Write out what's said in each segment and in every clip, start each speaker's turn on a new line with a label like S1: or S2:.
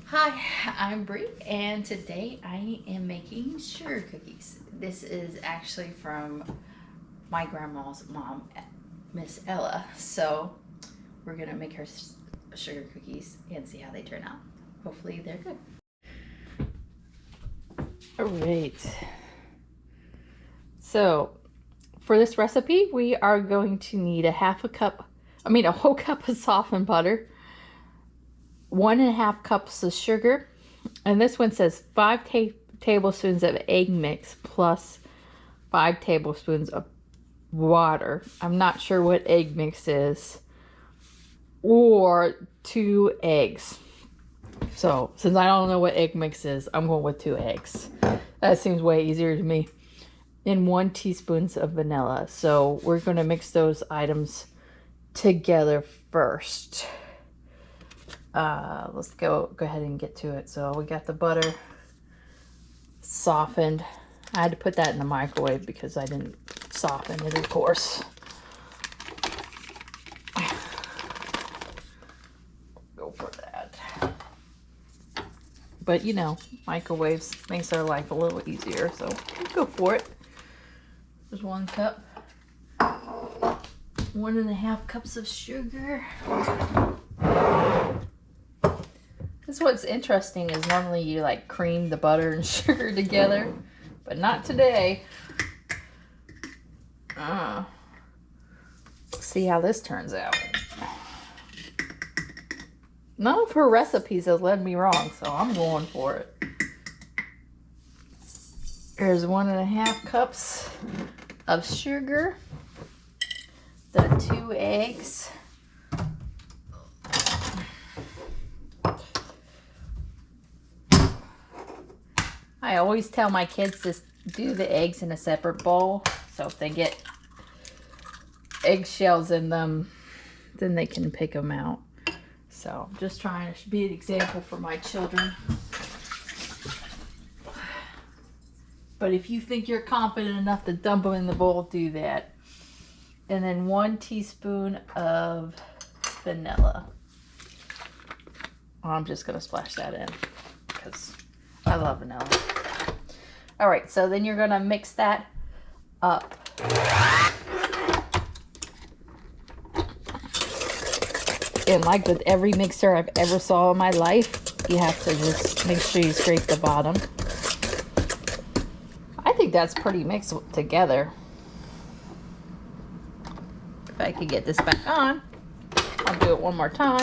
S1: Hi, I'm Bree, and today I am making sugar cookies. This is actually from my grandma's mom, Miss Ella. So we're gonna make her sugar cookies and see how they turn out. Hopefully they're good. All right. So for this recipe, we are going to need a whole cup of softened butter, 1.5 cups of sugar, and this one says 5 tablespoons of egg mix plus 5 tablespoons of water. I'm not sure what egg mix is, or 2 eggs. So since I don't know what egg mix is, I'm going with 2 eggs. That seems way easier to me. And 1 teaspoon of vanilla. So we're going to mix those items together first. Let's go ahead and get to it. So we got the butter softened. I had to put that in the microwave because I didn't soften it, of course. Go for that. But you know, microwaves makes our life a little easier, so go for it. There's 1 cup. 1.5 cups of sugar. This what's interesting is normally you like cream the butter and sugar together, but not today. See how this turns out. None of her recipes have led me wrong, so I'm going for it. There's 1.5 cups of sugar, the 2 eggs, I always tell my kids to do the eggs in a separate bowl, so if they get eggshells in them, then they can pick them out. So I'm just trying to be an example for my children. But if you think you're confident enough to dump them in the bowl, do that. And then 1 teaspoon of vanilla. I'm just going to splash that in because I love vanilla. All right, so then you're going to mix that up. And like with every mixer I've ever saw in my life, you have to just make sure you scrape the bottom. I think that's pretty mixed together. If I could get this back on, I'll do it one more time.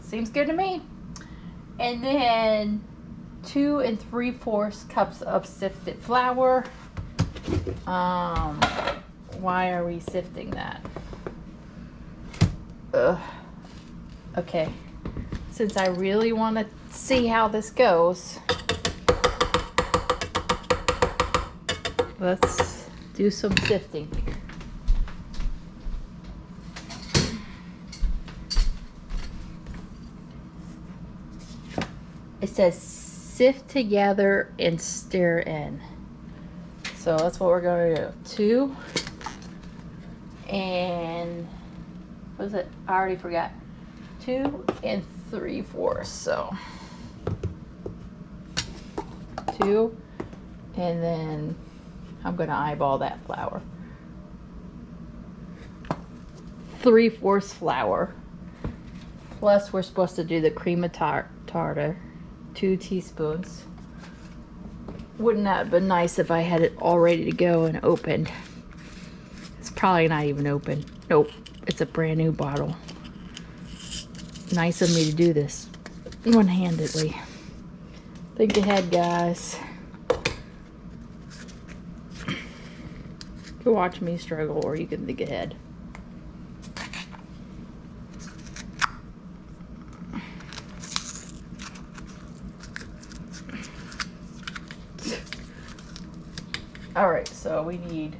S1: Seems good to me. And then 2 3/4 cups of sifted flour. Why are we sifting that? Okay. Since I really want to see how this goes, let's do some sifting here. It says sift together and stir in. So that's what we're going to do. 2 and what is it? I already forgot. 2 3/4. So 2, and then I'm going to eyeball that flour. 3/4 flour. Plus we're supposed to do the cream of tartar, 2 teaspoons. Wouldn't that have been nice if I had it all ready to go and opened? It's probably not even open. Nope, it's a brand new bottle. Nice of me to do this one-handedly. Think ahead, guys. You can watch me struggle, or you can think ahead. All right, so we need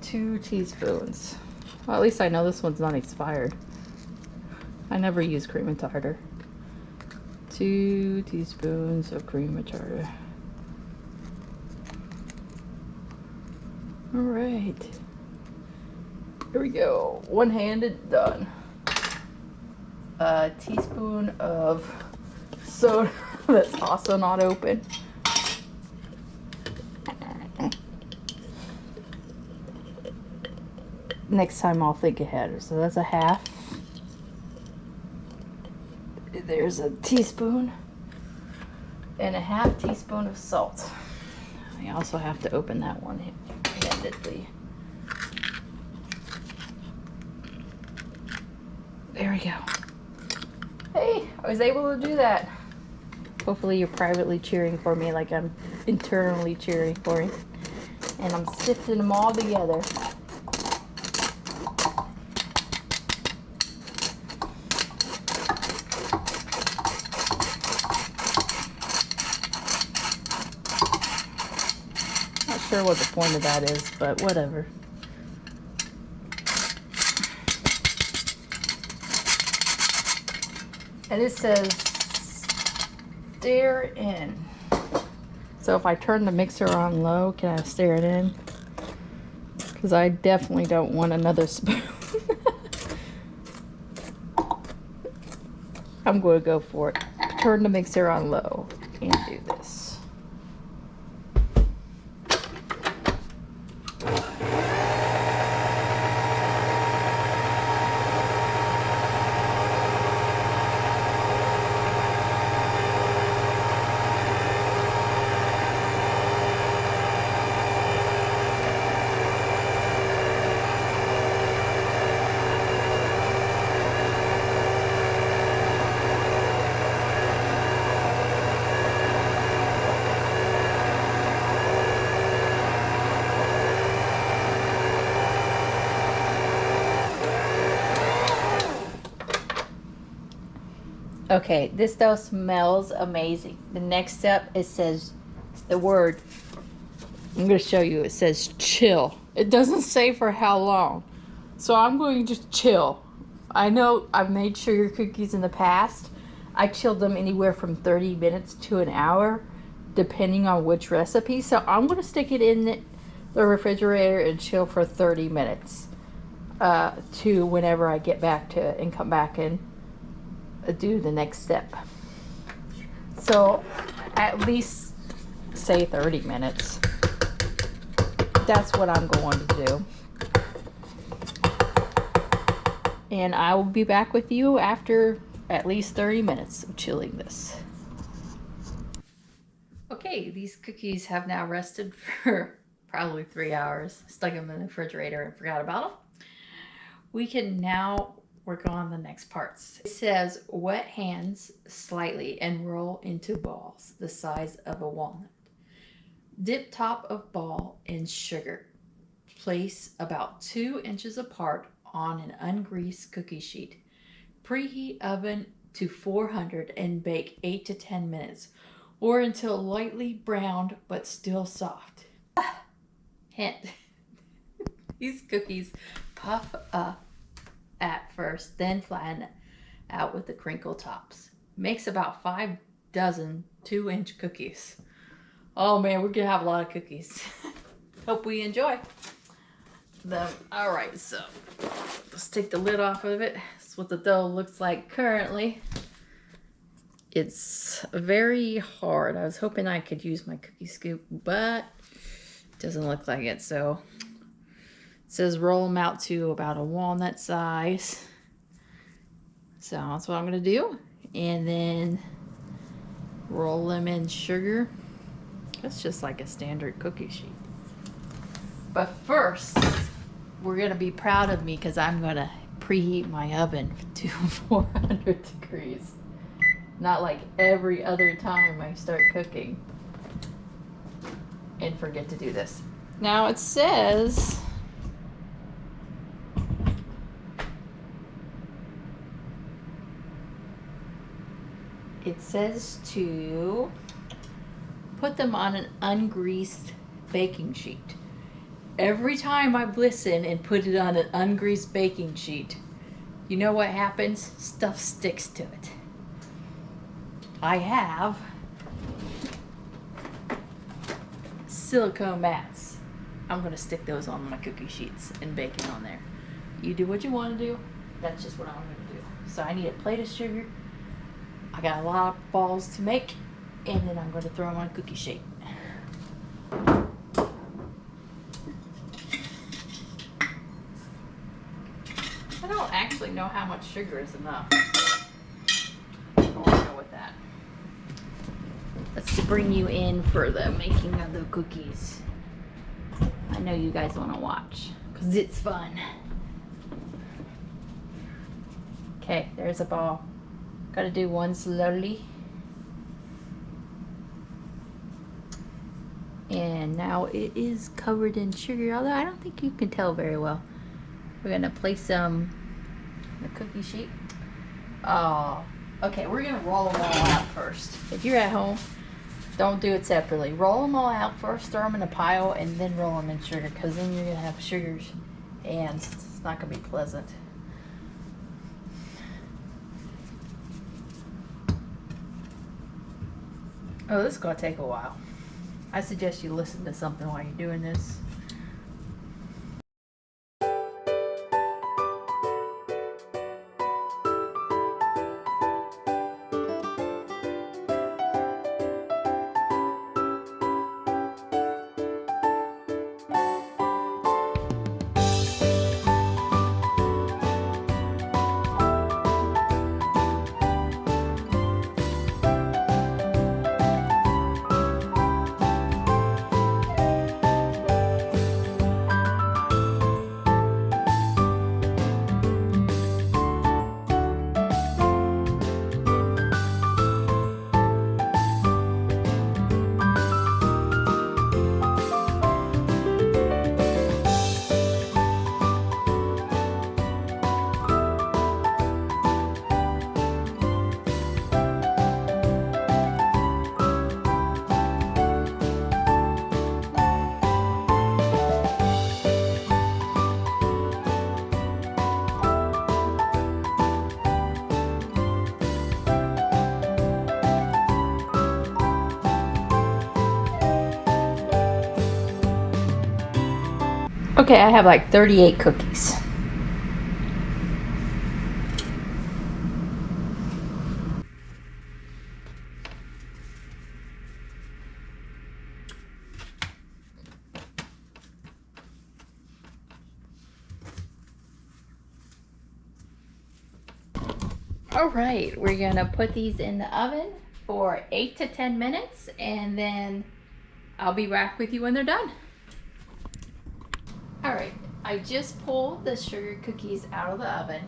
S1: 2 teaspoons. Well, at least I know this one's not expired. I never use cream and tartar. 2 teaspoons of cream and tartar. All right. Here we go. One-handed, done. A teaspoon of soda that's also not open. Next time I'll think ahead. So that's a half. There's a teaspoon and a half teaspoon of salt. I also have to open that one handedly. There we go. Hey, I was able to do that. Hopefully you're privately cheering for me like I'm internally cheering for you. And I'm sifting them all together. Not sure what the point of that is, but whatever. And it says stir in. So if I turn the mixer on low, can I stir it in? Because I definitely don't want another spoon. I'm going to go for it. Turn the mixer on low and do this. Okay, this dough smells amazing. The next step, it says the word, I'm going to show you, it says chill. It doesn't say for how long. So I'm going to just chill. I know I've made sugar cookies in the past. I chilled them anywhere from 30 minutes to an hour, depending on which recipe. So I'm going to stick it in the refrigerator and chill for 30 minutes to whenever I get back to it and come back and do the next step. So at least say 30 minutes. That's what I'm going to do. And I will be back with you after at least 30 minutes of chilling this. Okay, these cookies have now rested for probably 3 hours. Stuck them in the refrigerator and forgot about them. We can now work on the next parts. It says wet hands slightly and roll into balls the size of a walnut. Dip top of ball in sugar. Place about 2 inches apart on an ungreased cookie sheet. Preheat oven to 400 and bake 8 to 10 minutes or until lightly browned but still soft. Hint. These cookies puff up at first, then flatten out with the crinkle tops. Makes about 5 dozen 2-inch cookies. Oh man, we're gonna have a lot of cookies. Hope we enjoy them. Alright, so let's take the lid off of it. That's what the dough looks like currently. It's very hard. I was hoping I could use my cookie scoop, but it doesn't look like it. So it says roll them out to about a walnut size. So that's what I'm going to do. And then roll them in sugar. That's just like a standard cookie sheet. But first, we're going to be proud of me because I'm going to preheat my oven to 400 degrees. Not like every other time I start cooking and forget to do this. Now it says to put them on an ungreased baking sheet. Every time I've listened and put it on an ungreased baking sheet, you know what happens? Stuff sticks to it. I have silicone mats. I'm going to stick those on my cookie sheets and bake it on there. You do what you want to do. That's just what I'm going to do. So I need a plate of sugar. I got a lot of balls to make, and then I'm going to throw them on a cookie sheet. I don't actually know how much sugar is enough. I don't know with that. Let's bring you in for the making of the cookies. I know you guys want to watch because it's fun. Okay, there's a ball. Gotta do one slowly. And now it is covered in sugar, although I don't think you can tell very well. We're gonna place some on the cookie sheet. Oh, okay, we're gonna roll them all out first. If you're at home, don't do it separately. Roll them all out first, throw them in a pile, and then roll them in sugar, because then you're gonna have sugars and it's not gonna be pleasant. Oh, this is gonna take a while. I suggest you listen to something while you're doing this. Okay, I have like 38 cookies. All right, we're gonna put these in the oven for 8 to 10 minutes, and then I'll be back with you when they're done. All right, I just pulled the sugar cookies out of the oven.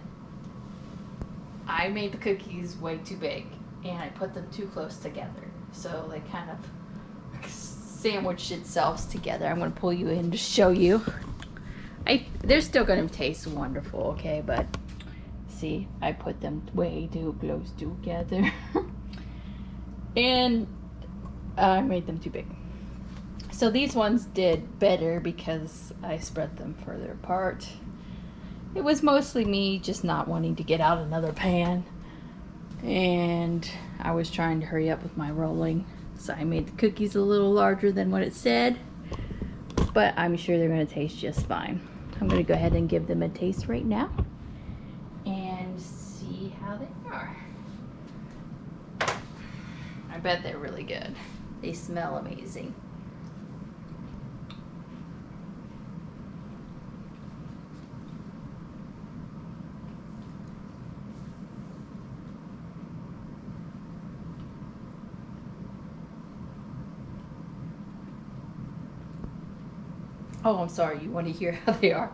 S1: I made the cookies way too big, and I put them too close together, so they kind of sandwiched itself together. I'm gonna pull you in to show you. They're still gonna taste wonderful, okay, but see, I put them way too close together. And I made them too big. So these ones did better because I spread them further apart. It was mostly me just not wanting to get out another pan, and I was trying to hurry up with my rolling, so I made the cookies a little larger than what it said, but I'm sure they're going to taste just fine. I'm going to go ahead and give them a taste right now and see how they are. I bet they're really good. They smell amazing. Oh, I'm sorry, you want to hear how they are?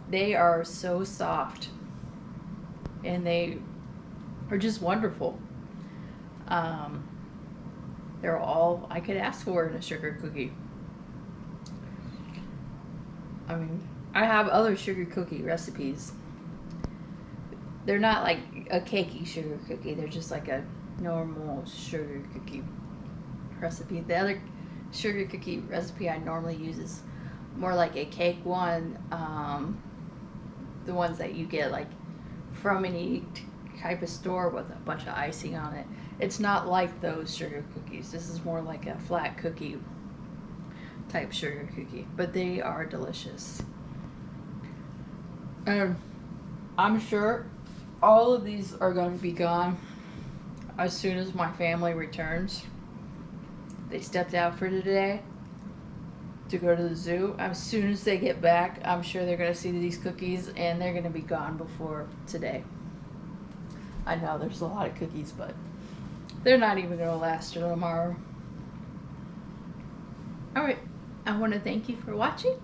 S1: They are so soft, and they are just wonderful. They're all I could ask for in a sugar cookie. I mean, I have other sugar cookie recipes. They're not like a cakey sugar cookie. They're just like a normal sugar cookie recipe. The other sugar cookie recipe I normally use is more like a cake one. The ones that you get like from any type of store with a bunch of icing on it. It's not like those sugar cookies. This is more like a flat cookie type sugar cookie, but they are delicious. And I'm sure all of these are going to be gone as soon as my family returns. They stepped out for today to go to the zoo. As soon as they get back, I'm sure they're going to see these cookies and they're going to be gone before today. I know there's a lot of cookies, but they're not even going to last till tomorrow. Alright, I want to thank you for watching.